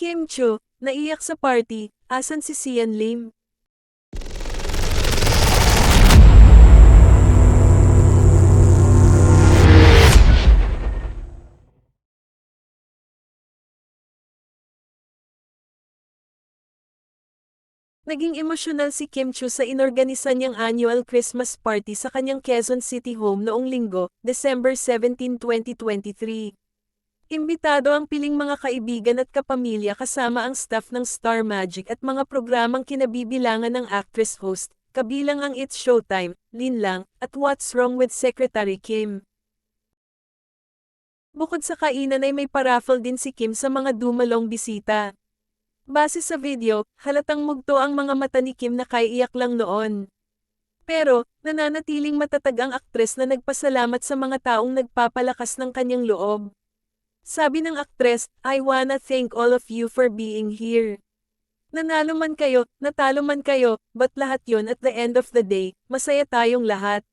Kim Chiu, naiyak sa party, asan si Sian Lim? Naging emosyonal si Kim Chiu sa inorganisa niyang annual Christmas party sa kanyang Quezon City home noong Linggo, December 17, 2023. Imbitado ang piling mga kaibigan at kapamilya kasama ang staff ng Star Magic at mga programang kinabibilangan ng actress host, kabilang ang It's Showtime, Linlang, at What's Wrong with Secretary Kim. Bukod sa kainan ay may paraffle din si Kim sa mga dumalong bisita. Base sa video, halatang mugto ang mga mata ni Kim na kaiiyak lang noon. Pero, nananatiling matatag ang aktres na nagpasalamat sa mga taong nagpapalakas ng kanyang loob. Sabi ng aktres, I wanna thank all of you for being here. Nanalo man kayo, natalo man kayo, but lahat yon at the end of the day, masaya tayong lahat.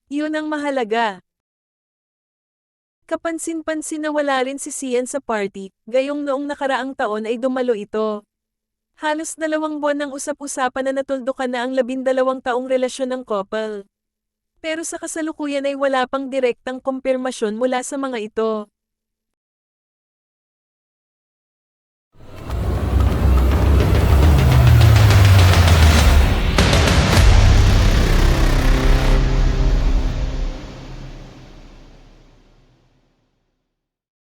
Yun ang mahalaga. Kapansin-pansin na wala rin si Sian sa party, gayong noong nakaraang taon ay dumalo ito. Halos 2 buwan ng usap-usapan na natuldukan na ang 12 taong relasyon ng couple. Pero sa kasalukuyan ay wala pang direktang kumpirmasyon mula sa mga ito.